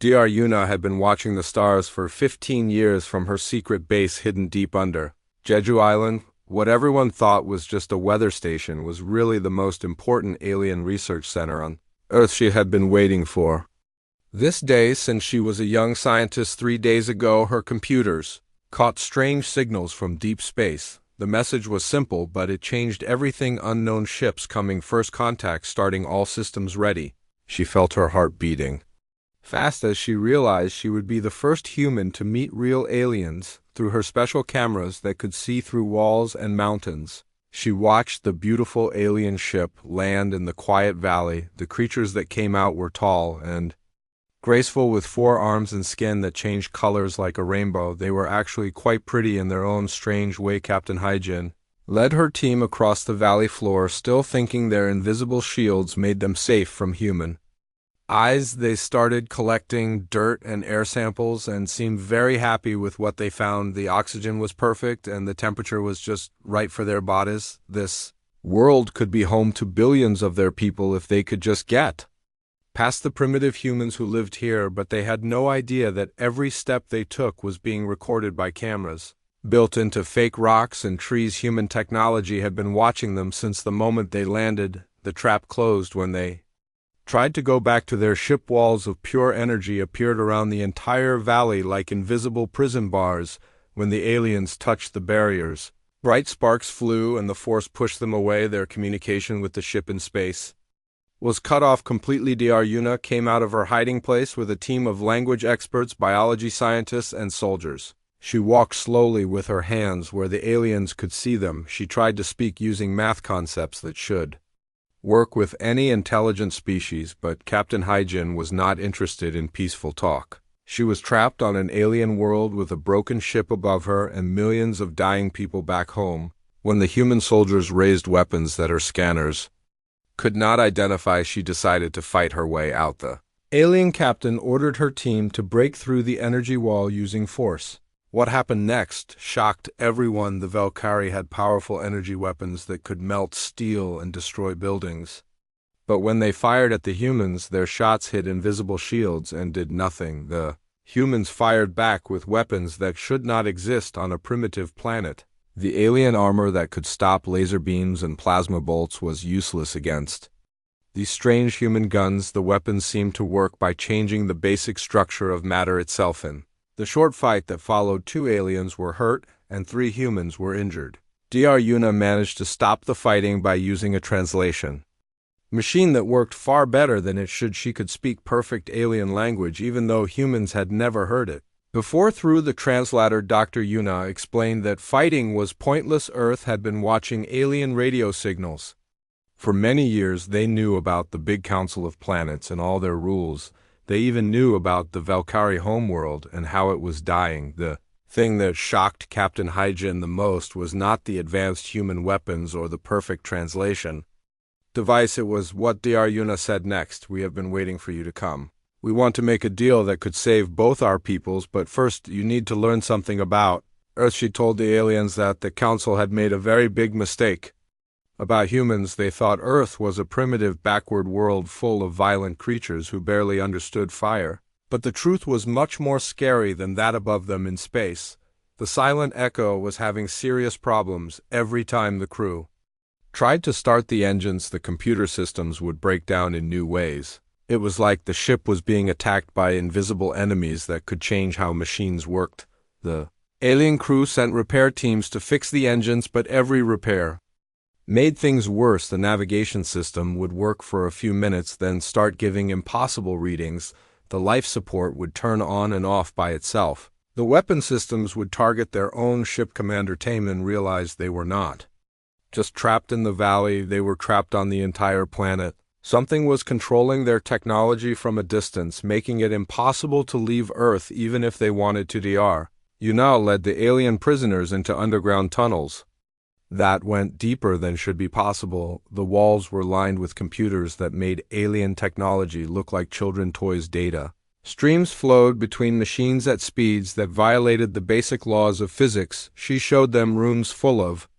Dr. Yuna had been watching the stars for 15 years from her secret base hidden deep under Jeju Island. What everyone thought was just a weather station was really the most important alien research center on Earth she had been waiting for. This day, since she was a young scientist 3 days ago, her computers caught strange signals from deep space. The message was simple, but it changed everything. Unknown ships coming, first contact starting, all systems ready. She felt her heart beating fast as she realized she would be the first human to meet real aliens through her special cameras that could see through walls and mountains. She watched the beautiful alien ship land in the quiet valley. The creatures that came out were tall and graceful, with 4 arms and skin that changed colors like a rainbow. They were actually quite pretty in their own strange way. Captain Hyjin led her team across the valley floor, still thinking their invisible shields made them safe from human eyes. They started collecting dirt and air samples and seemed very happy with what they found. The oxygen was perfect and the temperature was just right for their bodies. This world could be home to billions of their people if they could just get past the primitive humans who lived here, but they had no idea that every step they took was being recorded by cameras built into fake rocks and trees. Human technology had been watching them since the moment they landed. The trap closed when they tried to go back to their ship. Walls of pure energy appeared around the entire valley like invisible prison bars. When the aliens touched the barriers, bright sparks flew and the force pushed them away. Their communication with the ship in space was cut off completely. Dr. Yuna came out of her hiding place with a team of language experts, biology scientists, and soldiers. She walked slowly with her hands where the aliens could see them. She tried to speak using math concepts that should work with any intelligent species, but Captain Hyjin was not interested in peaceful talk. She was trapped on an alien world with a broken ship above her and millions of dying people back home. When the human soldiers raised weapons that her scanners could not identify, she decided to fight her way out. The alien captain ordered her team to break through the energy wall using force. What happened next shocked everyone. The Valkyrie had powerful energy weapons that could melt steel and destroy buildings. But when they fired at the humans, their shots hit invisible shields and did nothing. The humans fired back with weapons that should not exist on a primitive planet. The alien armor that could stop laser beams and plasma bolts was useless against these strange human guns. The weapons seemed to work by changing the basic structure of matter itself. In the short fight that followed, 2 aliens were hurt and 3 humans were injured. Dr. Yuna managed to stop the fighting by using a translation machine that worked far better than it should. She could speak perfect alien language even though humans had never heard it before. Through the translator, Dr. Yuna explained that fighting was pointless. Earth had been watching alien radio signals for many years. They knew about the Big Council of Planets and all their rules. They even knew about the Valkyrie homeworld and how it was dying. The thing that shocked Captain Hyjin the most was not the advanced human weapons or the perfect translation device. It was what Dr. Yuna said next. "We have been waiting for you to come. We want to make a deal that could save both our peoples, but first you need to learn something about Earth." She told the aliens that the Council had made a very big mistake about humans. They thought Earth was a primitive, backward world full of violent creatures who barely understood fire. But the truth was much more scary than that. Above them in space, the silent Echo was having serious problems. Every time the crew tried to start the engines, the computer systems would break down in new ways. It was like the ship was being attacked by invisible enemies that could change how machines worked. The alien crew sent repair teams to fix the engines, but every repair made things worse. The navigation system would work for a few minutes, then start giving impossible readings. The life support would turn on and off by itself. The weapon systems would target their own ship. Commander Taman realized they were not just trapped in the valley, they were trapped on the entire planet. Something was controlling their technology from a distance, making it impossible to leave Earth even if they wanted to. Dr. Yuna led the alien prisoners into underground tunnels that went deeper than should be possible. The walls were lined with computers that made alien technology look like children's toys. Data streams flowed between machines at speeds that violated the basic laws of physics. She showed them rooms full of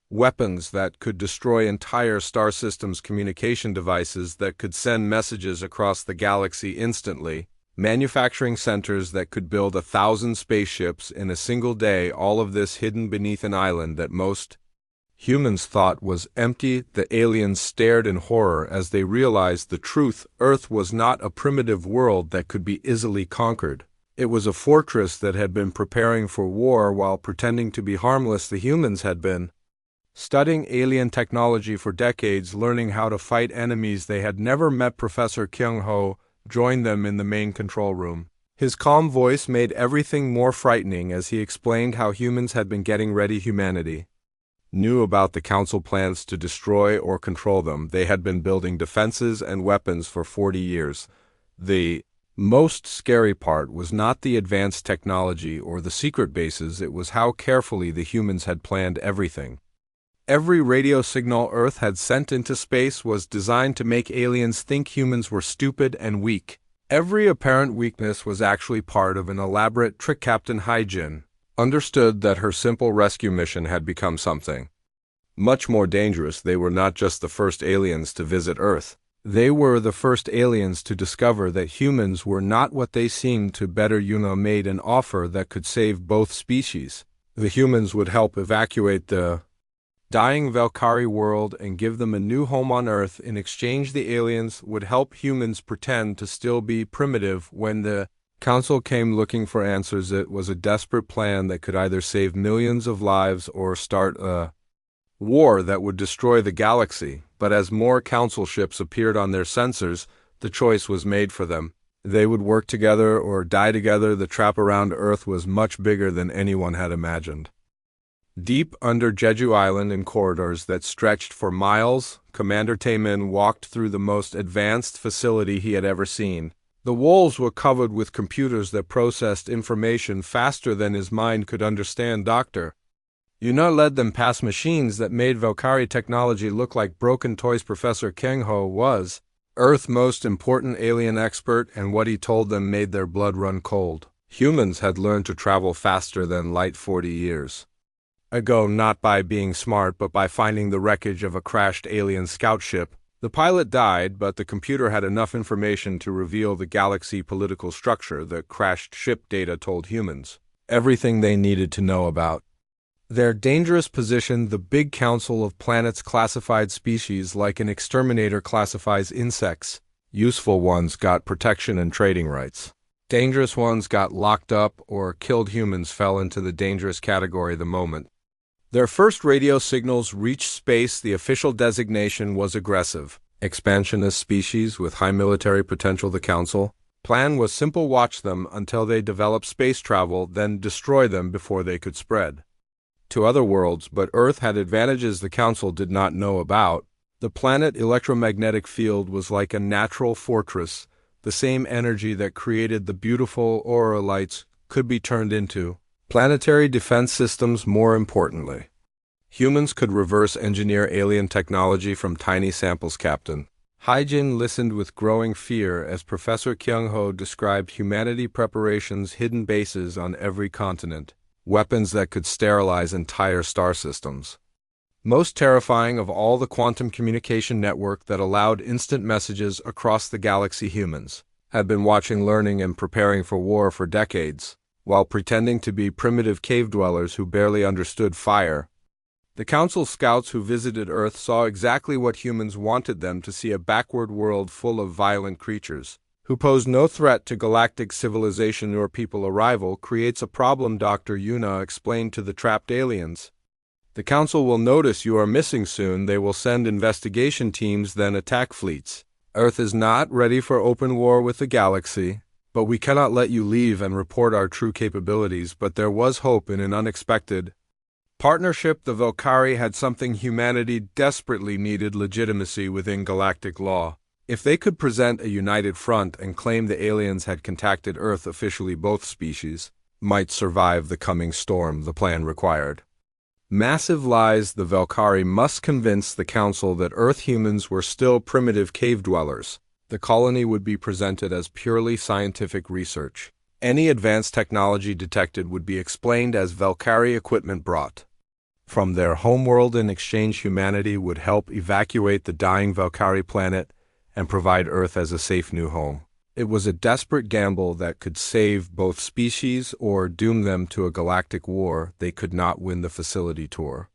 weapons that could destroy entire star systems, communication devices that could send messages across the galaxy instantly, manufacturing centers that could build 1,000 spaceships in a single day, all of this hidden beneath an island that most humans thought was empty. The aliens stared in horror as they realized the truth. Earth was not a primitive world that could be easily conquered. It was a fortress that had been preparing for war while pretending to be harmless. The humans had been studying alien technology for decades, learning how to fight enemies they had never met. Professor Kyung-ho joined them in the main control room. His calm voice made everything more frightening as he explained how humans had been getting ready. Humanity knew about the Council plans to destroy or control them. They had been building defenses and weapons for 40 years. The most scary part was not the advanced technology or the secret bases, it was how carefully the humans had planned everything. Every radio signal Earth had sent into space was designed to make aliens think humans were stupid and weak. Every apparent weakness was actually part of an elaborate trick. Captain Hyjin understood that her simple rescue mission had become something much more dangerous. They were not just the first aliens to visit Earth. They were the first aliens to discover that humans were not what they seemed to. Better Yuna made an offer that could save both species. The humans would help evacuate the dying Valkyrie world and give them a new home on Earth. In exchange, the aliens would help humans pretend to still be primitive. When the Council came looking for answers, it was a desperate plan that could either save millions of lives or start a war that would destroy the galaxy. But as more Council ships appeared on their sensors, the choice was made for them. They would work together or die together. The trap around Earth was much bigger than anyone had imagined. Deep under Jeju Island, in corridors that stretched for miles, Commander Taemin walked through the most advanced facility he had ever seen. The walls were covered with computers that processed information faster than his mind could understand. Dr. Yuna led them past machines that made Valkyrie technology look like broken toys. Professor Kyung-ho was Earth's most important alien expert, and what he told them made their blood run cold. Humans had learned to travel faster than light 40 years ago, not by being smart but by finding the wreckage of a crashed alien scout ship. The pilot died, but the computer had enough information to reveal the galaxy political structure. The crashed ship data told humans everything they needed to know about their dangerous position. The big Council of Planets classified species like an exterminator classifies insects. Useful ones got protection and trading rights. Dangerous ones got locked up or killed. Humans fell into the dangerous category the moment their first radio signals reached space. The official designation was aggressive expansionist species with high military potential. The Council plan was simple: watch them until they develop space travel, then destroy them before they could spread to other worlds. But Earth had advantages the Council did not know about. The planet electromagnetic field was like a natural fortress. The same energy that created the beautiful aurora lights could be turned into planetary defense systems. More importantly, humans could reverse engineer alien technology from tiny samples. Captain Hyjin listened with growing fear as Professor Kyung-ho described humanity preparations, hidden bases on every continent, weapons that could sterilize entire star systems. Most terrifying of all, the quantum communication network that allowed instant messages across the galaxy. Humans had been watching, learning, and preparing for war for decades, while pretending to be primitive cave dwellers who barely understood fire. The Council scouts who visited Earth saw exactly what humans wanted them to see: a backward world full of violent creatures who pose no threat to galactic civilization. Your people arrival creates a problem, Dr. Yuna explained to the trapped aliens. The Council will notice you are missing soon. They will send investigation teams, then attack fleets. Earth is not ready for open war with the galaxy, but we cannot let you leave and report our true capabilities. But there was hope in an unexpected partnership. The Valkyrie had something humanity desperately needed: legitimacy within galactic law. If they could present a united front and claim the aliens had contacted Earth officially, both species might survive the coming storm the plan required. Massive lies. The Valkyrie must convince the Council that Earth humans were still primitive cave dwellers. The colony would be presented as purely scientific research. Any advanced technology detected would be explained as Valkyrie equipment brought from their homeworld. In exchange, humanity would help evacuate the dying Valkyrie planet and provide Earth as a safe new home. It was a desperate gamble that could save both species or doom them to a galactic war. They could not win the facility tour.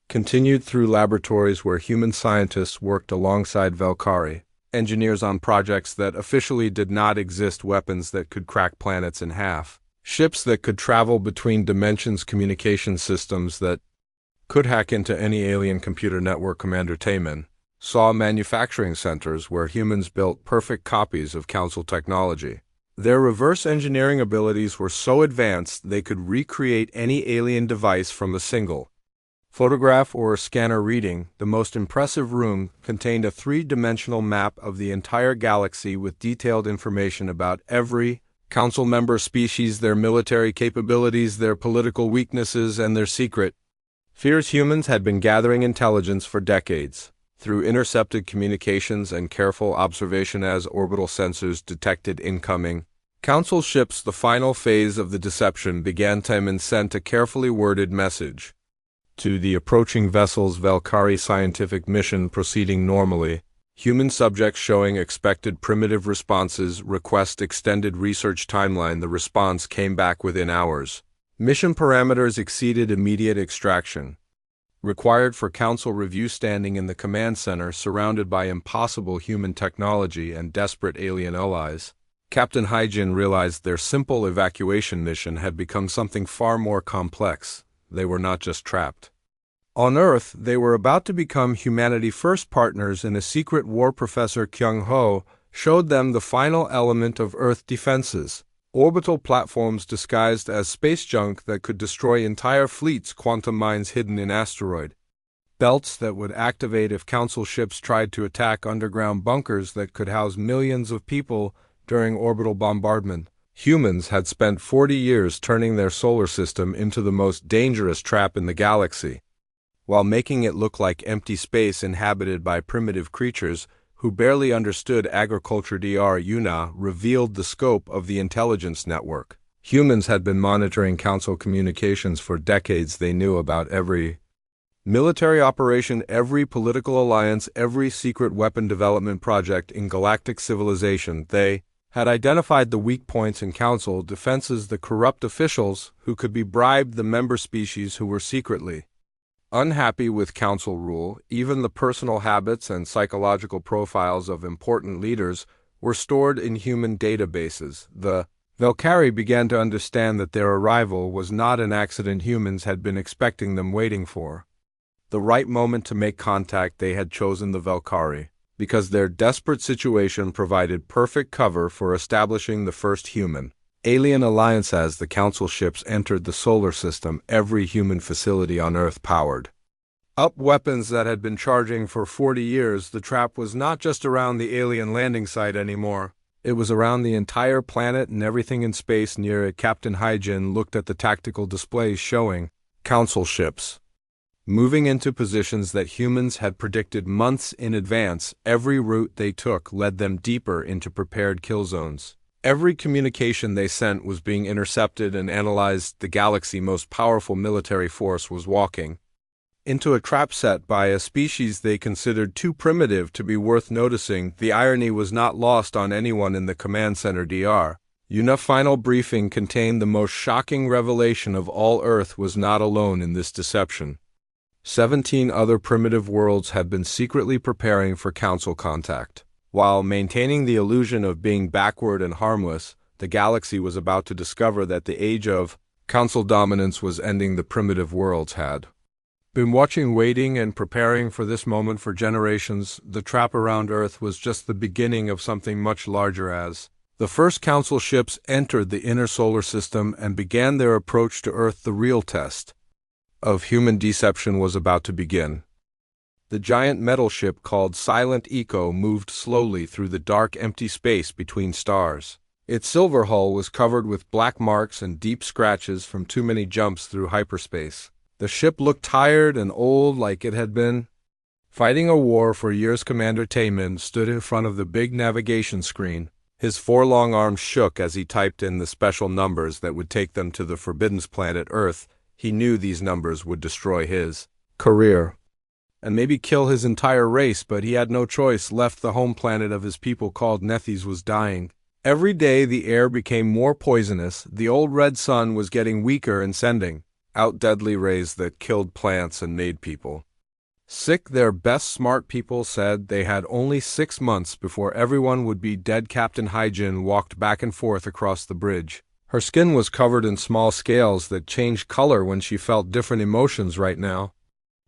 Continued through laboratories where human scientists worked alongside Velkari, engineers on projects that officially did not exist, weapons that could crack planets in half, ships that could travel between dimensions, communication systems that could hack into any alien computer network. Commander Taman saw manufacturing centers where humans built perfect copies of Council technology. Their reverse engineering abilities were so advanced they could recreate any alien device from a single photograph or scanner reading. The most impressive room contained a three-dimensional map of the entire galaxy with detailed information about every Council member species, their military capabilities, their political weaknesses, and their secret fears. Humans had been gathering intelligence for decades, through intercepted communications and careful observation as orbital sensors detected incoming Council ships. The final phase of the deception began. Taman sent a carefully worded message to the approaching vessels. Velkari scientific mission proceeding normally. Human subjects showing expected primitive responses. Request extended research timeline. The response came back within hours. Mission parameters exceeded immediate extraction. Required for Council review. Standing in the command center, surrounded by impossible human technology and desperate alien allies, Captain Hyjin realized their simple evacuation mission had become something far more complex. They were not just trapped on Earth, they were about to become humanity-first partners in a secret war. Professor Kyung-ho showed them the final element of Earth defenses: orbital platforms disguised as space junk that could destroy entire fleets, quantum mines hidden in asteroid belts that would activate if Council ships tried to attack, underground bunkers that could house millions of people during orbital bombardment. Humans had spent 40 years turning their solar system into the most dangerous trap in the galaxy, while making it look like empty space inhabited by primitive creatures who barely understood agriculture. Dr. Yuna revealed the scope of the intelligence network. Humans had been monitoring Council communications for decades. They knew about every military operation, every political alliance, every secret weapon development project in galactic civilization. They had identified the weak points in Council defenses, the corrupt officials who could be bribed, the member species who were secretly unhappy with Council rule. Even the personal habits and psychological profiles of important leaders were stored in human databases. The Velkari began to understand that their arrival was not an accident. Humans had been expecting them, waiting for the right moment to make contact. They had chosen the Velkari because their desperate situation provided perfect cover for establishing the first human alien alliance. As the Council ships entered the solar system, every human facility on Earth powered up weapons that had been charging for 40 years. The trap was not just around the alien landing site anymore. It was around the entire planet and everything in space near it. Captain Hyjin looked at the tactical displays showing Council ships moving into positions that humans had predicted months in advance. Every route they took led them deeper into prepared kill zones. Every communication they sent was being intercepted and analyzed. The galaxy's most powerful military force was walking into a trap set by a species they considered too primitive to be worth noticing. The irony was not lost on anyone in the command center. Dr. Yuna's final briefing contained the most shocking revelation of all. Earth was not alone in this deception. 17 other primitive worlds had been secretly preparing for Council contact. While maintaining the illusion of being backward and harmless, the galaxy was about to discover that the age of Council dominance was ending. The primitive worlds had been watching, waiting, and preparing for this moment for generations. The trap around Earth was just the beginning of something much larger. As the first Council ships entered the inner solar system and began their approach to Earth, the real test of human deception was about to begin. The giant metal ship called Silent Eco moved slowly through the dark, empty space between stars. Its silver hull was covered with black marks and deep scratches from too many jumps through hyperspace. The ship looked tired and old, like it had been fighting a war for years. Commander Taman stood in front of the big navigation screen. His 4 long arms shook as he typed in the special numbers that would take them to the Forbidden planet Earth. He knew these numbers would destroy his career and maybe kill his entire race, but he had no choice. Left the home planet of his people called Nethys was dying. Every day the air became more poisonous, the old red sun was getting weaker and sending out deadly rays that killed plants and made people sick. Their best smart people said they had only 6 months before everyone would be dead. Captain Hyjin walked back and forth across the bridge. Her skin was covered in small scales that changed color when she felt different emotions right now.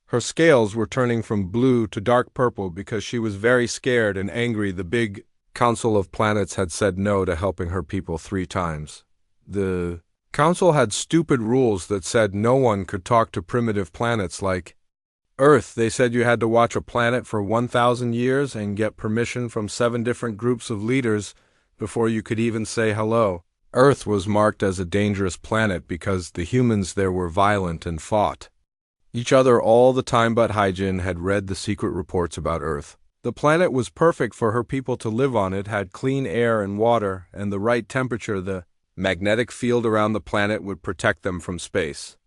Her scales were turning from blue to dark purple because she was very scared and angry. The big Council of Planets had said no to helping her people 3 times. The Council had stupid rules that said no one could talk to primitive planets like Earth. They said you had to watch a planet for 1,000 years and get permission from 7 different groups of leaders before you could even say hello. Earth was marked as a dangerous planet because the humans there were violent and fought each other all the time, but Hyjin had read the secret reports about Earth. The planet was perfect for her people to live on. It had clean air and water and the right temperature. The magnetic field around the planet would protect them from space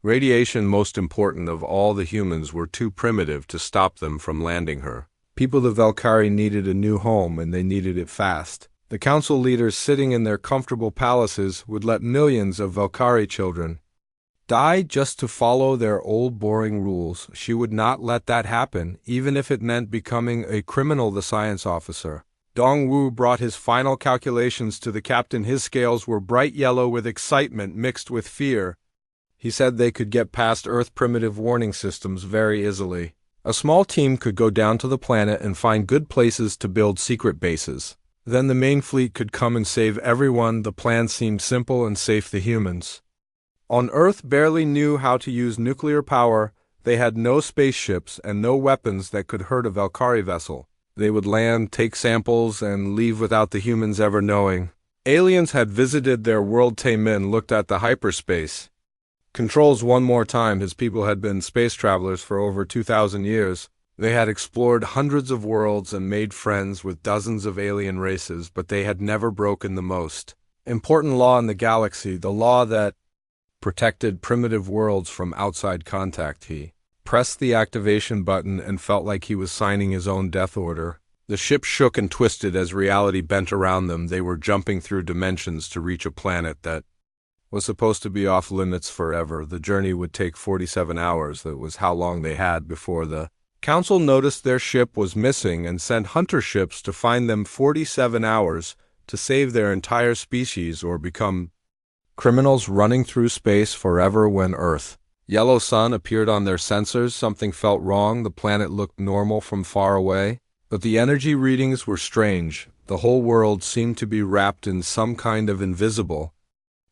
radiation. Most important of all, the humans were too primitive to stop them from landing her. People of Valkyrie needed a new home, and they needed it fast. The council leaders sitting in their comfortable palaces would let millions of Valkyrie children die just to follow their old boring rules. She would not let that happen, even if it meant becoming a criminal. The science officer, Dongwu, brought his final calculations to the captain. His scales were bright yellow with excitement mixed with fear. He said they could get past Earth primitive warning systems very easily. A small team could go down to the planet and find good places to build secret bases. Then the main fleet could come and save everyone. The plan seemed simple and safe. The humans on Earth barely knew how to use nuclear power. They had no spaceships and no weapons that could hurt a Valkyrie vessel. They would land, take samples, and leave without the humans ever knowing. Aliens had visited their world. Taemin looked at the hyperspace controls one more time. His people had been space travelers for over 2,000 years. They had explored hundreds of worlds and made friends with dozens of alien races, but they had never broken the most important law in the galaxy, the law that protected primitive worlds from outside contact. He pressed the activation button and felt like he was signing his own death order. The ship shook and twisted as reality bent around them. They were jumping through dimensions to reach a planet that was supposed to be off limits forever. The journey would take 47 hours. That was how long they had before the council noticed their ship was missing and sent hunter ships to find them. 47 hours to save their entire species or become criminals running through space forever. When Earth yellow sun appeared on their sensors, something felt wrong. The planet looked normal from far away, but the energy readings were strange. The whole world seemed to be wrapped in some kind of invisible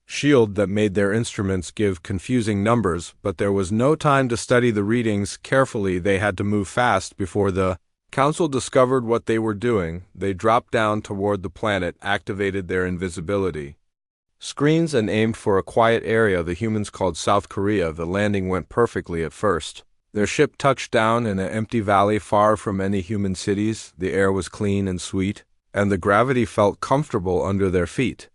shield that made their instruments give confusing numbers, but there was no time to study the readings carefully. They had to move fast before the council discovered what they were doing. They dropped down toward the planet, activated their invisibility screens, and aimed for a quiet area the humans called South Korea. The landing went perfectly at first. Their ship touched down in an empty valley far from any human cities. The air was clean and sweet, and the gravity felt comfortable under their feet.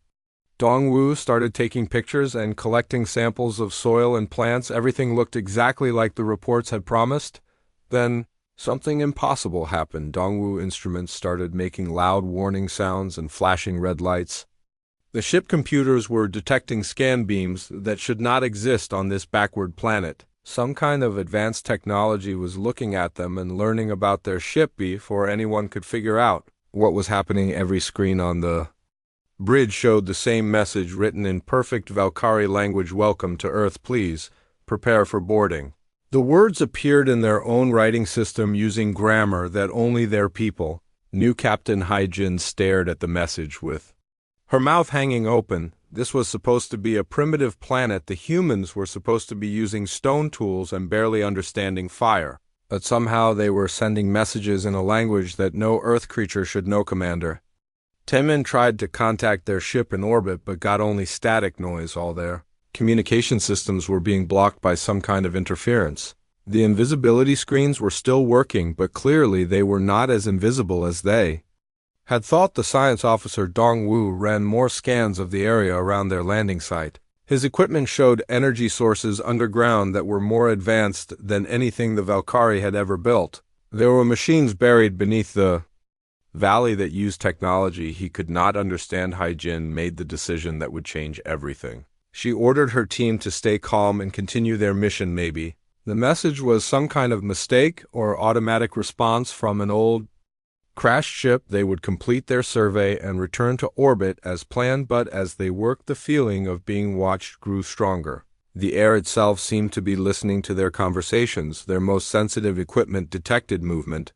Dongwu started taking pictures and collecting samples of soil and plants. Everything looked exactly like the reports had promised. Then something impossible happened. Dongwu instruments started making loud warning sounds and flashing red lights. The ship computers were detecting scan beams that should not exist on this backward planet. Some kind of advanced technology was looking at them and learning about their ship before anyone could figure out what was happening. Every screen on the bridge showed the same message written in perfect Valkyrie language: "Welcome to Earth. Please prepare for boarding." The words appeared in their own writing system using grammar that only their people knew. Captain Hyjin stared at the message with her mouth hanging open. This was supposed to be a primitive planet. The humans were supposed to be using stone tools and barely understanding fire. But somehow they were sending messages in a language that no Earth creature should know. Commander Temin tried to contact their ship in orbit but got only static noise. All their communication systems were being blocked by some kind of interference. The invisibility screens were still working, but clearly they were not as invisible as they had thought. The science officer Dongwu ran more scans of the area around their landing site. His equipment showed energy sources underground that were more advanced than anything the Valkyrie had ever built. There were machines buried beneath the valley that used technology he could not understand. Hai-Jin made the decision that would change everything. She ordered her team to stay calm and continue their mission. Maybe the message was some kind of mistake or automatic response from an old crashed ship. They would complete their survey and return to orbit as planned, but as they worked, the feeling of being watched grew stronger. The air itself seemed to be listening to their conversations. Their most sensitive equipment detected movement.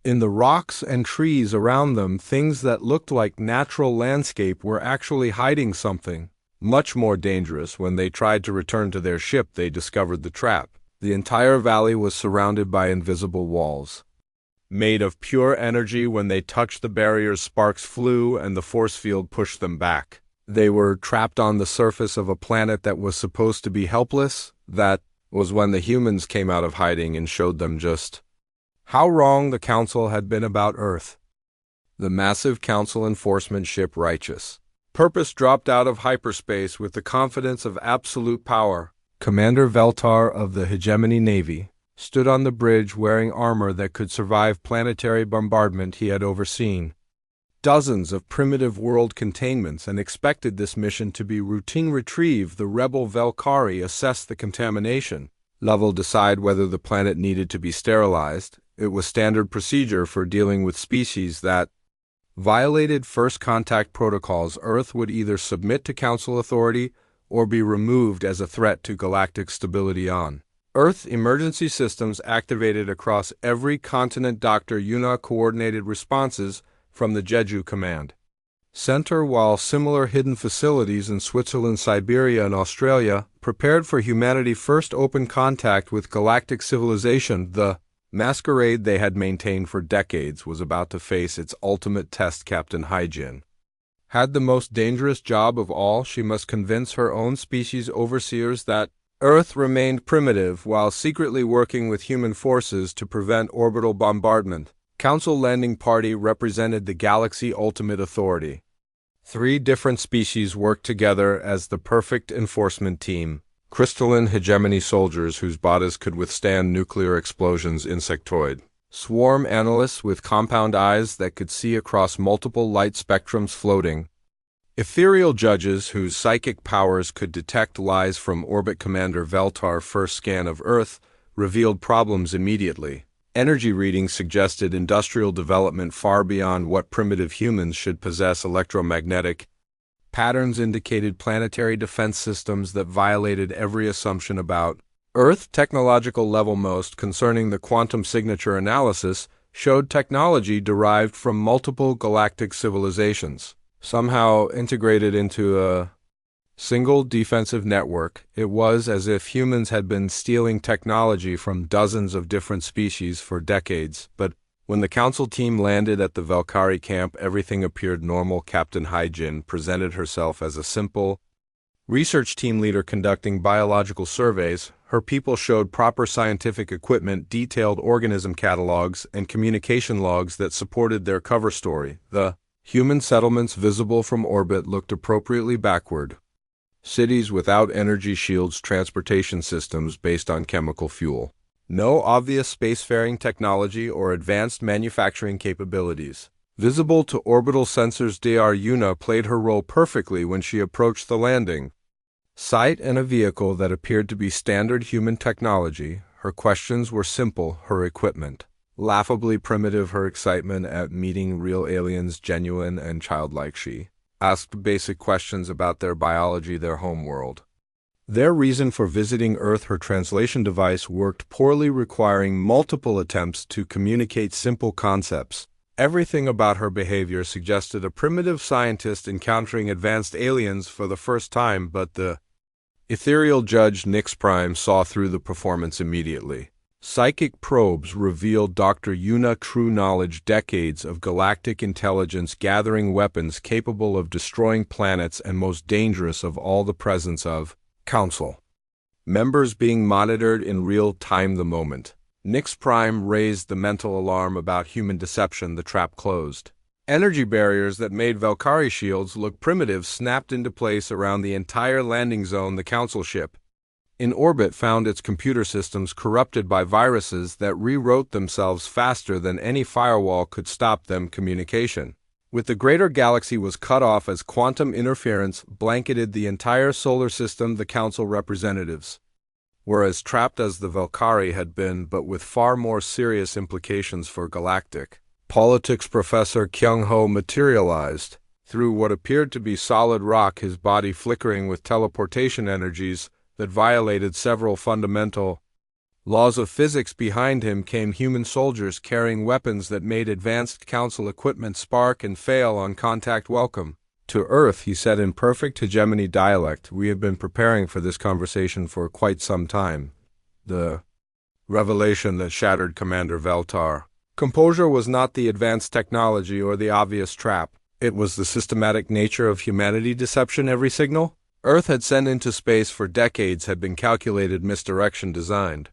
In the rocks and trees around them, things that looked like natural landscape were actually hiding something much more dangerous. When they tried to return to their ship, they discovered the trap. The entire valley was surrounded by invisible walls made of pure energy. When they touched the barriers, sparks flew and the force field pushed them back. They were trapped on the surface of a planet that was supposed to be helpless. That was when the humans came out of hiding and showed them just how wrong the Council had been about Earth. The massive Council enforcement ship Righteous Purpose dropped out of hyperspace with the confidence of absolute power. Commander Veltar of the Hegemony Navy stood on the bridge wearing armor that could survive planetary bombardment. He had overseen dozens of primitive world containments and expected this mission to be routine. Retrieve the rebel Velkari, assess the contamination level, decide whether the planet needed to be sterilized. It was standard procedure for dealing with species that violated first contact protocols. Earth would either submit to Council authority or be removed as a threat to galactic stability. On Earth, emergency systems activated across every continent. Dr. Yuna coordinated responses from the Jeju Command Center, while similar hidden facilities in Switzerland, Siberia, and Australia prepared for humanity first open contact with galactic civilization. The masquerade they had maintained for decades was about to face its ultimate test. Captain Hai-Jin had the most dangerous job of all. She must convince her own species overseers that Earth remained primitive while secretly working with human forces to prevent orbital bombardment. Council Landing Party represented the galaxy ultimate authority. 3 different species worked together as the perfect enforcement team. Crystalline hegemony soldiers whose bodies could withstand nuclear explosions. Insectoid swarm analysts with compound eyes that could see across multiple light spectrums. Floating ethereal judges whose psychic powers could detect lies from orbit. Commander Veltar's first scan of Earth revealed problems immediately. Energy readings suggested industrial development far beyond what primitive humans should possess. Electromagnetic patterns indicated planetary defense systems that violated every assumption about Earth. Technological level most concerning the quantum signature analysis showed technology derived from multiple galactic civilizations, somehow integrated into a single defensive network. It was as if humans had been stealing technology from dozens of different species for decades. But when the Council team landed at the Velkari camp, everything appeared normal. Captain Hai-Jin presented herself as a simple research team leader conducting biological surveys. Her people showed proper scientific equipment, detailed organism catalogs, and communication logs that supported their cover story. The human settlements visible from orbit looked appropriately backward. Cities without energy shields, transportation systems based on chemical fuel. No obvious spacefaring technology or advanced manufacturing capabilities visible to orbital sensors. Dr. Yuna played her role perfectly when she approached the landing site in a vehicle that appeared to be standard human technology. Her questions were simple, her equipment laughably primitive, her excitement at meeting real aliens genuine and childlike. She asked basic questions about their biology, their home world, their reason for visiting Earth. Her translation device worked poorly, requiring multiple attempts to communicate simple concepts. Everything about her behavior suggested a primitive scientist encountering advanced aliens for the first time, but the ethereal judge Nix Prime saw through the performance immediately. Psychic probes revealed Dr. Yuna true knowledge, decades of galactic intelligence gathering weapons capable of destroying planets, and most dangerous of all, the presence of Council members being monitored in real time. The moment Nix Prime raised the mental alarm about human deception, the trap closed. Energy barriers that made Velkari shields look primitive snapped into place around the entire landing zone. The Council ship in orbit found its computer systems corrupted by viruses that rewrote themselves faster than any firewall could stop them communication. With the greater galaxy was cut off as quantum interference blanketed the entire solar system, the Council representatives were as trapped as the Valkyrie had been, but with far more serious implications for galactic politics. Professor Kyung-ho materialized through what appeared to be solid rock, his body flickering with teleportation energies that violated several fundamental laws of physics. Behind him came human soldiers carrying weapons that made advanced Council equipment spark and fail on contact. "Welcome to Earth," he said in perfect hegemony dialect. "We have been preparing for this conversation for quite some time." The revelation that shattered Commander Veltar. Composure was not the advanced technology or the obvious trap. It was the systematic nature of humanity deception. Every signal Earth had sent into space for decades had been calculated misdirection, designed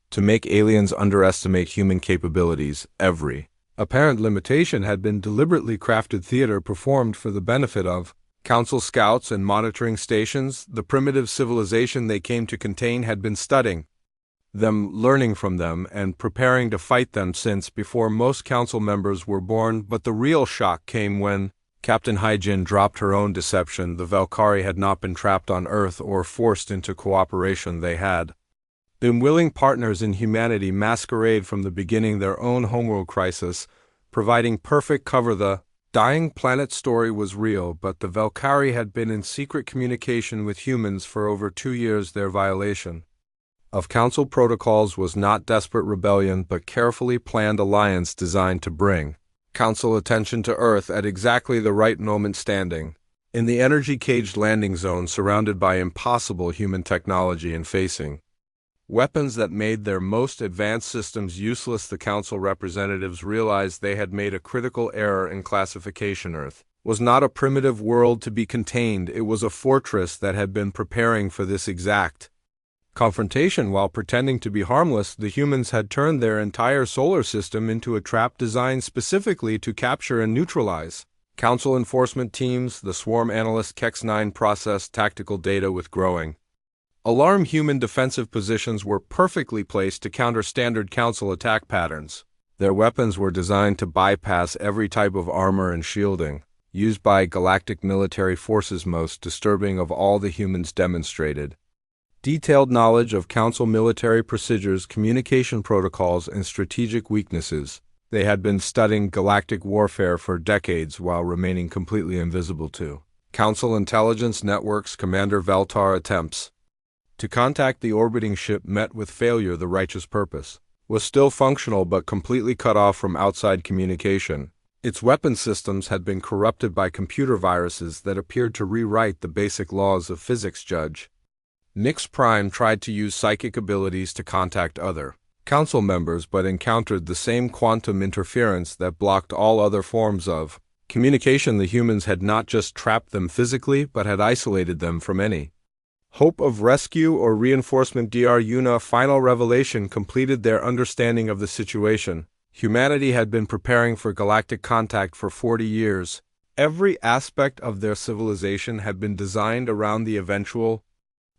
to make aliens underestimate human capabilities. Every apparent limitation had been deliberately crafted theater performed for the benefit of Council scouts and monitoring stations. The primitive civilization they came to contain had been studying them, learning from them, and preparing to fight them since before most Council members were born. But the real shock came when Captain Hyjin dropped her own deception. The Valkyrie had not been trapped on Earth or forced into cooperation. They had been willing partners in humanity, masquerade from the beginning their own homeworld crisis, providing perfect cover. The dying planet story was real, but the Valkyrie had been in secret communication with humans for over 2 years. Their violation of Council protocols was not desperate rebellion, but carefully planned alliance designed to bring Council attention to Earth at exactly the right moment. Standing in the energy-caged landing zone surrounded by impossible human technology and facing weapons that made their most advanced systems useless, the Council representatives realized they had made a critical error in classification. Earth was not a primitive world to be contained. It was a fortress that had been preparing for this exact confrontation. While pretending to be harmless, the humans had turned their entire solar system into a trap designed specifically to capture and neutralize Council enforcement teams. The swarm analyst Kex-9 processed tactical data with growing alarm. Human defensive positions were perfectly placed to counter standard Council attack patterns. Their weapons were designed to bypass every type of armor and shielding used by galactic military forces. Most disturbing of all, the humans demonstrated detailed knowledge of Council military procedures, communication protocols, and strategic weaknesses. They had been studying galactic warfare for decades while remaining completely invisible to Council intelligence networks. Commander Veltar attempts to contact the orbiting ship met with failure. The righteous purpose was still functional but completely cut off from outside communication. Its weapon systems had been corrupted by computer viruses that appeared to rewrite the basic laws of physics. Judge Nix Prime tried to use psychic abilities to contact other Council members, but encountered the same quantum interference that blocked all other forms of communication. The humans had not just trapped them physically, but had isolated them from any hope of rescue or reinforcement. Dr. Yuna final revelation completed their understanding of the situation. Humanity had been preparing for galactic contact for 40 years. Every aspect of their civilization had been designed around the eventual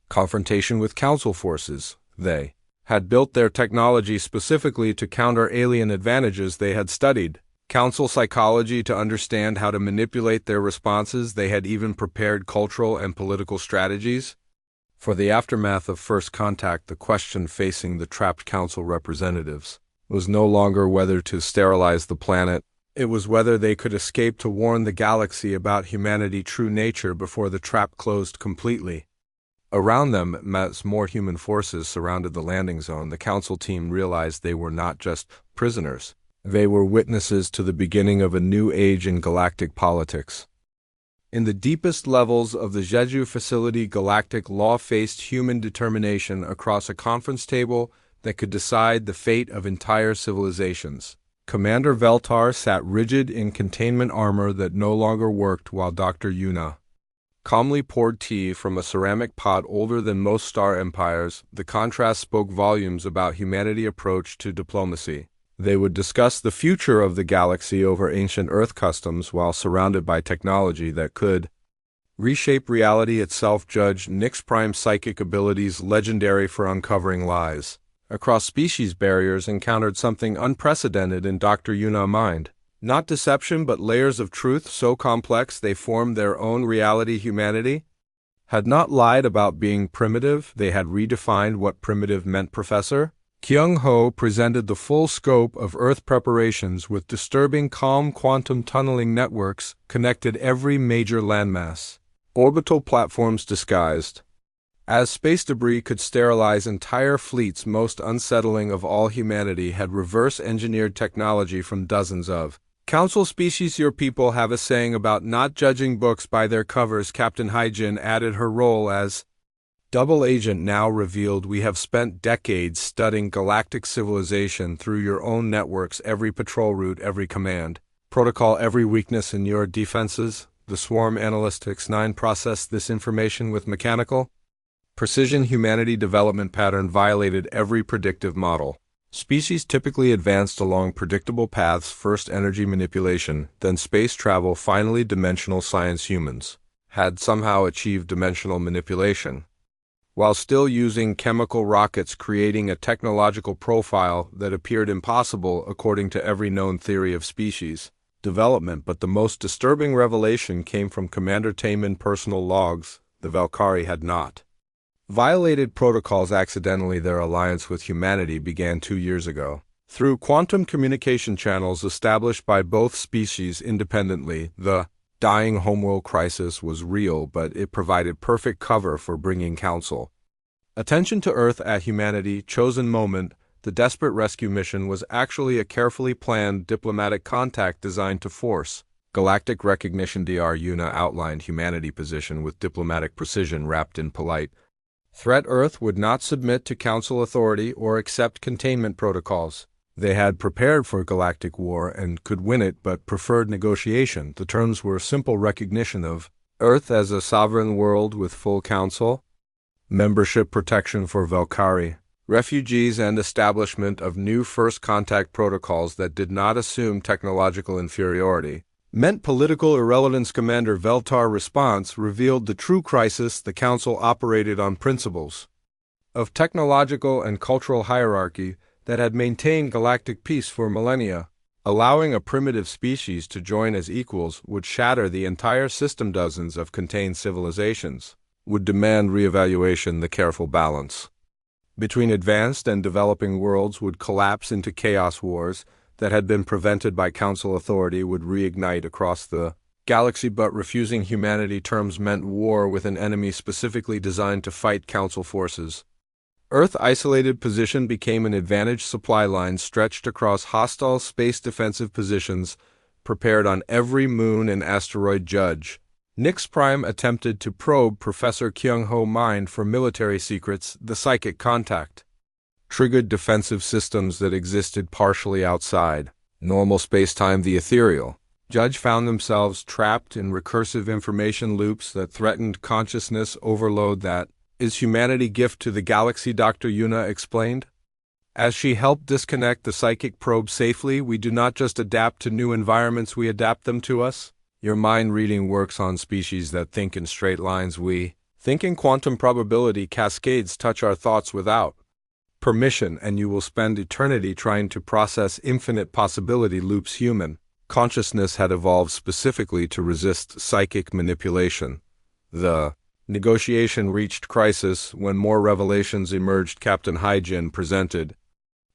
confrontation with Council forces. They had built their technology specifically to counter alien advantages. They had studied Council psychology to understand how to manipulate their responses. They had even prepared cultural and political strategies for the aftermath of first contact. The question facing the trapped Council representatives was no longer whether to sterilize the planet. It was whether they could escape to warn the galaxy about humanity's true nature before the trap closed completely around them. As more human forces surrounded the landing zone, the Council team realized they were not just prisoners. They were witnesses to the beginning of a new age in galactic politics. In the deepest levels of the Jeju facility, galactic law faced human determination across a conference table that could decide the fate of entire civilizations. Commander Veltar sat rigid in containment armor that no longer worked, while Dr. Yuna calmly poured tea from a ceramic pot older than most star empires. The contrast spoke volumes about humanity's approach to diplomacy. They would discuss the future of the galaxy over ancient Earth customs while surrounded by technology that could Reshape reality itself. Judge Nyx Prime's psychic abilities legendary for uncovering lies. Across species barriers encountered something unprecedented in Dr. Yuna mind. Not deception but layers of truth so complex they formed their own reality. Humanity had not lied about being primitive, they had redefined what primitive meant. Professor Kyung Ho presented the full scope of Earth preparations with disturbing calm quantum tunneling networks connected every major landmass. Orbital platforms disguised as space debris could sterilize entire fleets. Most unsettling of all, humanity had reverse-engineered technology from dozens of Council species. Your people have a saying about not judging books by their covers. Captain Haijin added her role as double agent now revealed. We have spent decades studying galactic civilization through your own networks, every patrol route, every command protocol, every weakness in your defenses. The Swarm Analytics 9 processed this information with mechanical precision. Humanity development pattern violated every predictive model. Species typically advanced along predictable paths, first energy manipulation, then space travel, finally dimensional science. Humans had somehow achieved dimensional manipulation while still using chemical rockets, creating a technological profile that appeared impossible according to every known theory of species development. But the most disturbing revelation came from Commander Taemin personal logs. The Valkyrie had not violated protocols accidentally. Their alliance with humanity began 2 years ago. Through quantum communication channels established by both species independently, the dying homeworld crisis was real, but it provided perfect cover for bringing Council attention to Earth at humanity. Chosen moment. The desperate rescue mission was actually a carefully planned diplomatic contact designed to force galactic recognition. Dr. Yuna outlined humanity position with diplomatic precision wrapped in polite threat. Earth would not submit to Council authority or accept containment protocols. They had prepared for galactic war and could win it, but preferred negotiation. The terms were simple: recognition of Earth as a sovereign world with full Council membership, protection for Valkyrie refugees, and establishment of new first contact protocols that did not assume technological inferiority. Meant political irrelevance. Commander Veltar's response revealed the true crisis. The Council operated on principles of technological and cultural hierarchy that had maintained galactic peace for millennia. Allowing a primitive species to join as equals would shatter the entire system. Dozens of contained civilizations would demand reevaluation. The careful balance between advanced and developing worlds would collapse into chaos. Wars that had been prevented by Council authority would reignite across the galaxy, but refusing humanity terms meant war with an enemy specifically designed to fight Council forces. Earth's isolated position became an advantage. Supply lines stretched across hostile space defensive positions prepared on every moon and asteroid. Judge Nyx Prime attempted to probe Professor Kyung Ho's mind for military secrets. The psychic contact triggered defensive systems that existed partially outside normal space-time. The ethereal Judge found themselves trapped in recursive information loops that threatened consciousness overload. That is humanity gift to the galaxy, Dr. Yuna explained. As she helped disconnect the psychic probe safely, we do not just adapt to new environments, we adapt them to us. Your mind reading works on species that think in straight lines. We think in quantum probability cascades, touch our thoughts without permission, and you will spend eternity trying to process infinite possibility loops. Human consciousness had evolved specifically to resist psychic manipulation. The negotiation reached crisis when more revelations emerged. Captain Haijin presented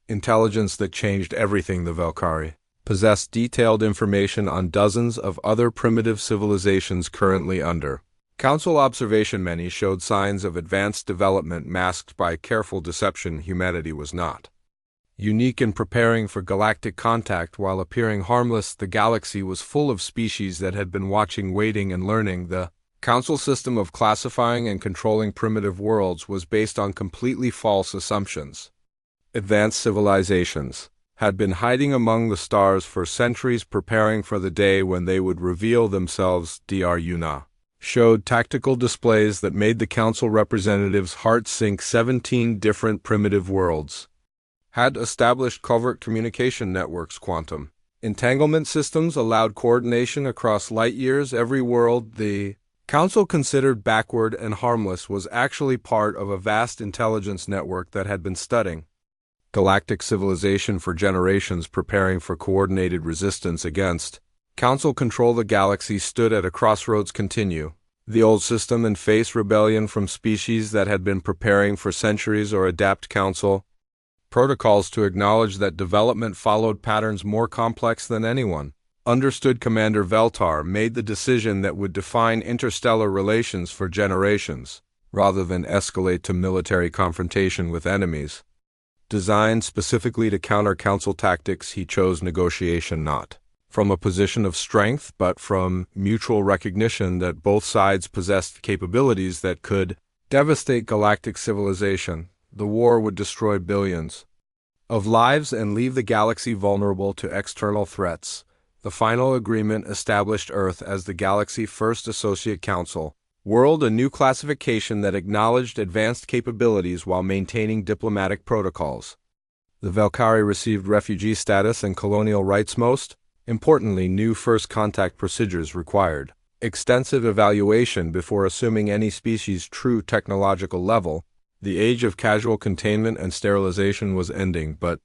intelligence that changed everything. The Valkyrie possessed detailed information on dozens of other primitive civilizations currently under Council observation. Many showed signs of advanced development masked by careful deception. Humanity was not unique in preparing for galactic contact while appearing harmless. The galaxy was full of species that had been watching, waiting, and learning. The Council system of classifying and controlling primitive worlds was based on completely false assumptions. Advanced civilizations had been hiding among the stars for centuries, preparing for the day when they would reveal themselves. Dr. Yuna showed tactical displays that made the Council representatives' hearts sink. 17 different primitive worlds had established covert communication networks. Quantum entanglement systems allowed coordination across light years. Every world, the Council, considered backward and harmless, was actually part of a vast intelligence network that had been studying galactic civilization for generations, preparing for coordinated resistance against Council control. The galaxy stood at a crossroads: continue the old system and face rebellion from species that had been preparing for centuries, or adapt Council protocols to acknowledge that development followed patterns more complex than anyone understood. Commander Veltar made the decision that would define interstellar relations for generations, rather than escalate to military confrontation with enemies. Designed specifically to counter Council tactics, he chose negotiation not from a position of strength, but from mutual recognition that both sides possessed capabilities that could devastate galactic civilization. The war would destroy billions of lives and leave the galaxy vulnerable to external threats. The final agreement established Earth as the galaxy's first associate council world, a new classification that acknowledged advanced capabilities while maintaining diplomatic protocols. The Valkyrie received refugee status and colonial rights. Most importantly, new first contact procedures required extensive evaluation before assuming any species' true technological level. The age of casual containment and sterilization was ending, but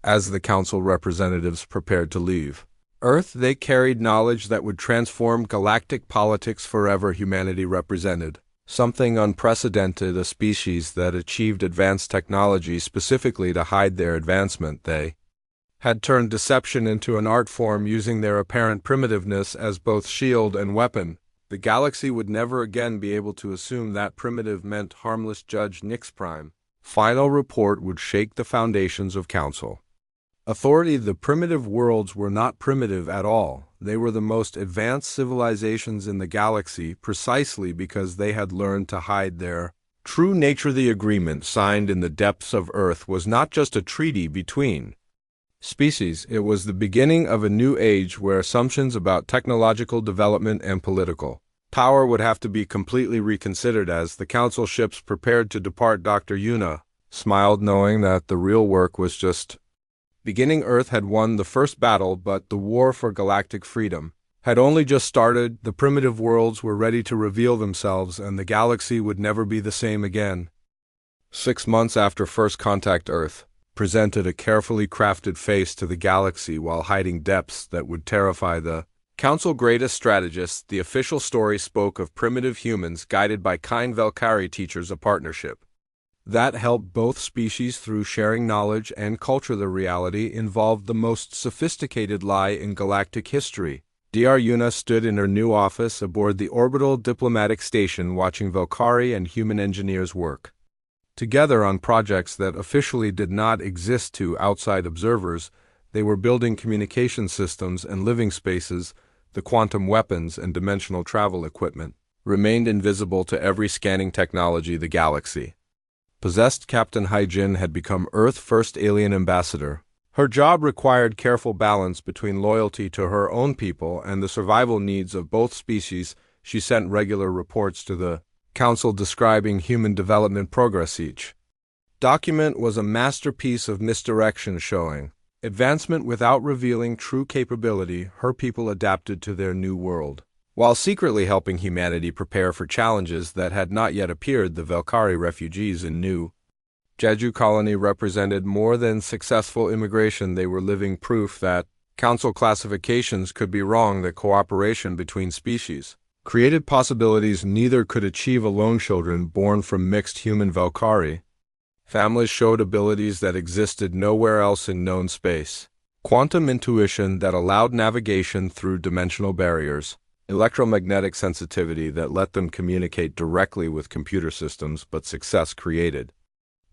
as the Council representatives prepared to leave Earth, they carried knowledge that would transform galactic politics forever. Humanity represented something unprecedented, a species that achieved advanced technology specifically to hide their advancement. They had turned deception into an art form, using their apparent primitiveness as both shield and weapon. The galaxy would never again be able to assume that primitive meant harmless. Judge Nix Prime final report would shake the foundations of Council authority. The primitive worlds were not primitive at all. They were the most advanced civilizations in the galaxy, precisely because they had learned to hide their true nature. The agreement signed in the depths of Earth was not just a treaty between species, it was the beginning of a new age where assumptions about technological development and political power would have to be completely reconsidered. As the Council ships prepared to depart, Dr. Yuna smiled, knowing that the real work was just beginning. Earth had won the first battle, but the war for galactic freedom had only just started. The primitive worlds were ready to reveal themselves, and the galaxy would never be the same again. 6 months after first contact, Earth presented a carefully crafted face to the galaxy while hiding depths that would terrify the Council greatest strategists. The official story spoke of primitive humans guided by kind Valkyrie teachers, a partnership that helped both species through sharing knowledge and culture. The reality involved the most sophisticated lie in galactic history. Dr. Yuna stood in her new office aboard the orbital diplomatic station, watching Valkyrie and human engineers work together on projects that officially did not exist to outside observers. They were building communication systems and living spaces. The quantum weapons and dimensional travel equipment remained invisible to every scanning technology the galaxy possessed. Captain Hyjin had become Earth's first alien ambassador. Her job required careful balance between loyalty to her own people and the survival needs of both species. She sent regular reports to the Council describing human development progress. Each document was a masterpiece of misdirection, showing advancement without revealing true capability. Her people adapted to their new world while secretly helping humanity prepare for challenges that had not yet appeared. The Valkyrie refugees in New Jeju colony represented more than successful immigration. They were living proof that Council classifications could be wrong, that cooperation between species created possibilities neither could achieve alone. Children born from mixed human Valkyrie families showed abilities that existed nowhere else in known space. Quantum intuition that allowed navigation through dimensional barriers. Electromagnetic sensitivity that let them communicate directly with computer systems, but success created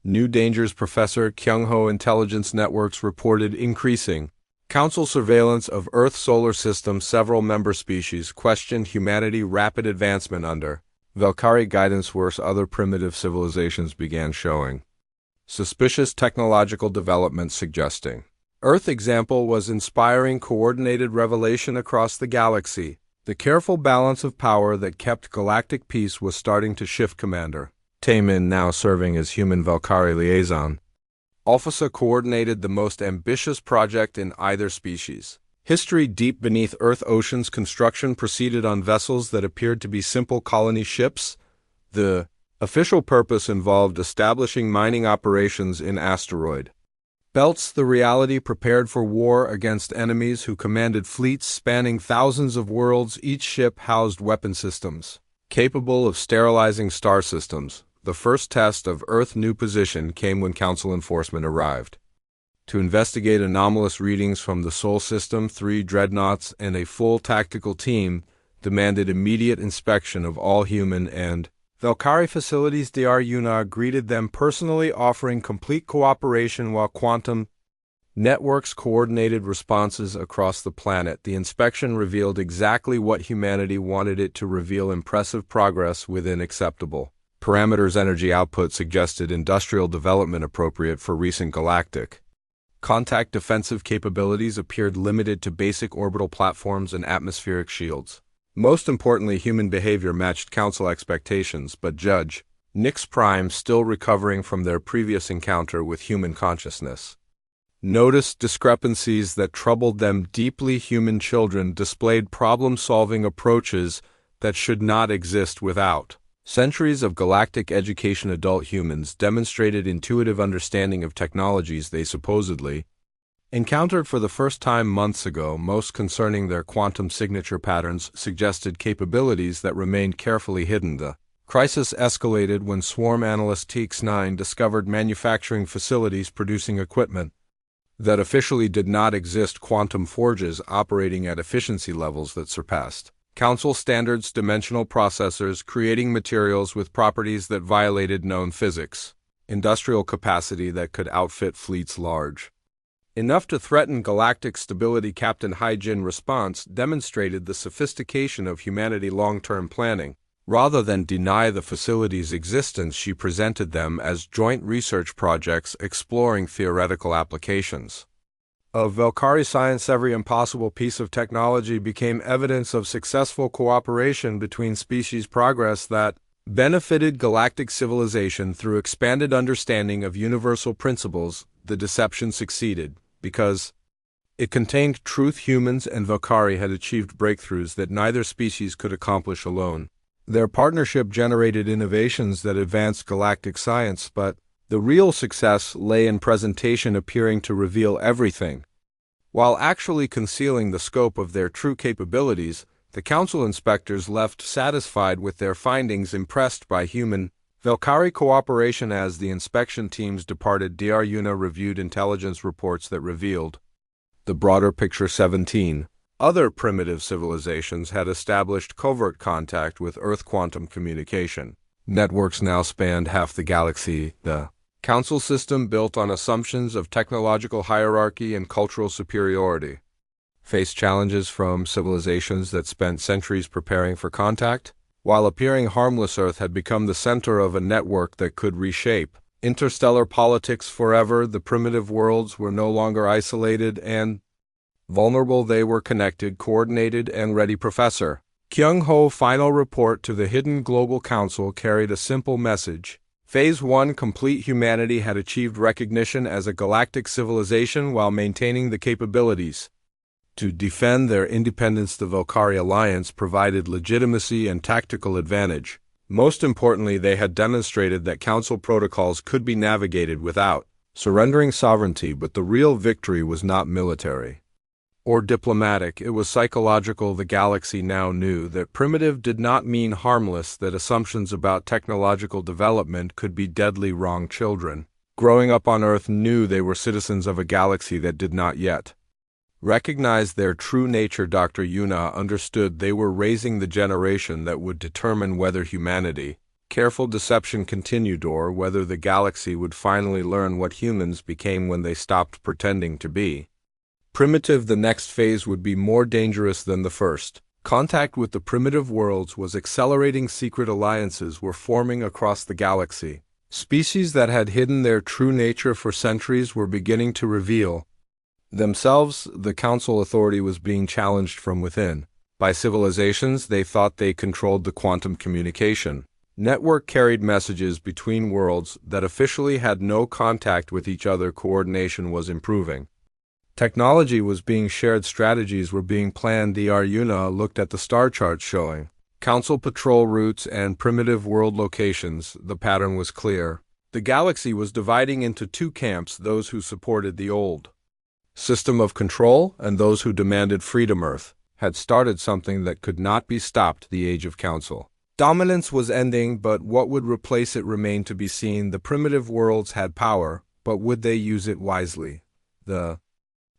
new dangers. Professor Kyung-ho intelligence networks reported increasing Council surveillance of Earth's solar system. Several member species questioned humanity rapid advancement under Valkyrie guidance. Worse, other primitive civilizations began showing suspicious technological development, suggesting Earth example was inspiring coordinated revelation across the galaxy. The careful balance of power that kept galactic peace was starting to shift. Commander Taemin, now serving as human Valkyrie liaison officer, coordinated the most ambitious project in either species History deep beneath Earth oceans. Construction proceeded on vessels that appeared to be simple colony ships. The official purpose involved establishing mining operations in asteroid belts. The reality prepared for war against enemies who commanded fleets spanning thousands of worlds. Each ship housed weapon systems capable of sterilizing star systems. The first test of Earth's new position came when Council enforcement arrived to investigate anomalous readings from the Sol system. 3 dreadnoughts and a full tactical team demanded immediate inspection of all human and Valkyrie facilities. Dr. Yuna greeted them personally, offering complete cooperation while quantum networks coordinated responses across the planet. The inspection revealed exactly what humanity wanted it to reveal: impressive progress within acceptable parameters. Energy output suggested industrial development appropriate for recent galactic contact. Defensive capabilities appeared limited to basic orbital platforms and atmospheric shields. Most importantly, human behavior matched Council expectations, but Judge Nyx Prime, still recovering from their previous encounter with human consciousness, noticed discrepancies that troubled them deeply. Human children displayed problem-solving approaches that should not exist without centuries of galactic education. Adult humans demonstrated intuitive understanding of technologies they supposedly encountered for the first time months ago. Most concerning, their quantum signature patterns suggested capabilities that remained carefully hidden. The crisis escalated when Swarm Analyst TX9 discovered manufacturing facilities producing equipment that officially did not exist. Quantum forges operating at efficiency levels that surpassed Council standards. Dimensional processors creating materials with properties that violated known physics. Industrial capacity that could outfit fleets large enough to threaten galactic stability. Captain Hyjin's response demonstrated the sophistication of humanity long-term planning. Rather than deny the facilities' existence, she presented them as joint research projects exploring theoretical applications of Valkyrie science. Every impossible piece of technology became evidence of successful cooperation between species, progress that benefited galactic civilization through expanded understanding of universal principles. The deception succeeded because it contained truth. Humans and Valkyrie had achieved breakthroughs that neither species could accomplish alone. Their partnership generated innovations that advanced galactic science, but the real success lay in presentation appearing to reveal everything, while actually concealing the scope of their true capabilities. The Council inspectors left satisfied with their findings, impressed by human Valkyrie cooperation. As the inspection teams departed, Dr. Yuna reviewed intelligence reports that revealed the broader picture. 17 other primitive civilizations had established covert contact with Earth. Quantum communication networks now spanned half the galaxy. The Council system, built on assumptions of technological hierarchy and cultural superiority, faced challenges from civilizations that spent centuries preparing for contact. While appearing harmless, Earth had become the center of a network that could reshape interstellar politics forever. The primitive worlds were no longer isolated and vulnerable. They were connected, coordinated, and ready. Professor Kyung-Ho's final report to the Hidden Global Council carried a simple message. Phase 1 complete. Humanity had achieved recognition as a galactic civilization while maintaining the capabilities to defend their independence. The Valkyrie alliance provided legitimacy and tactical advantage. Most importantly, they had demonstrated that Council protocols could be navigated without surrendering sovereignty. But the real victory was not military or diplomatic, it was psychological. The galaxy now knew that primitive did not mean harmless, that assumptions about technological development could be deadly. Wrong children growing up on Earth knew they were citizens of a galaxy that did not yet recognize their true nature. Dr. Yuna understood they were raising the generation that would determine whether humanity, careful deception continued, or whether the galaxy would finally learn what humans became when they stopped pretending to be primitive. The next phase would be more dangerous than the first. Contact with the primitive worlds was accelerating. Secret alliances were forming across the galaxy. Species that had hidden their true nature for centuries were beginning to reveal themselves. The Council authority was being challenged from within by civilizations they thought they controlled. The quantum communication network carried messages between worlds that officially had no contact with each other. Coordination was improving, Technology was being shared, strategies were being planned. The Arjuna looked at the star charts showing Council patrol routes and primitive world locations. The pattern was clear. The galaxy was dividing into two camps, those who supported the old system of control and those who demanded freedom. Earth had started something that could not be stopped. The Age of Council dominance was ending, but what would replace it remained to be seen. The primitive worlds had power, but would they use it wisely? The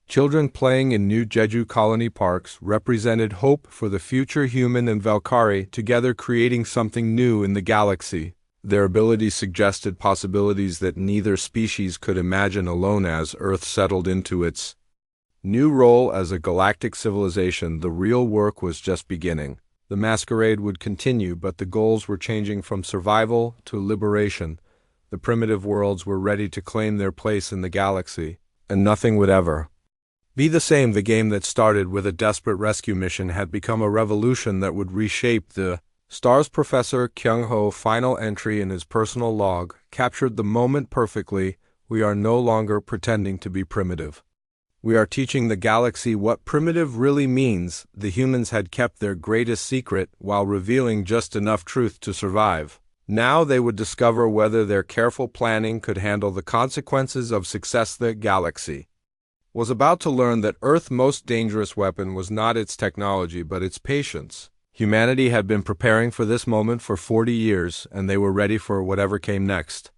children playing in new Jeju colony parks represented hope for the future. Human and Valkyrie together creating something new in the galaxy. Their abilities suggested possibilities that neither species could imagine alone. As Earth settled into its new role as a galactic civilization, the real work was just beginning. The masquerade would continue, but the goals were changing from survival to liberation. The primitive worlds were ready to claim their place in the galaxy, and nothing would ever be the same. The game that started with a desperate rescue mission had become a revolution that would reshape the stars. Professor Kyung-ho's final entry in his personal log captured the moment perfectly. We are no longer pretending to be primitive. We are teaching the galaxy what primitive really means. The humans had kept their greatest secret while revealing just enough truth to survive. Now they would discover whether their careful planning could handle the consequences of success. The galaxy was about to learn that Earth's most dangerous weapon was not its technology but its patience. Humanity had been preparing for this moment for 40 years, and they were ready for whatever came next.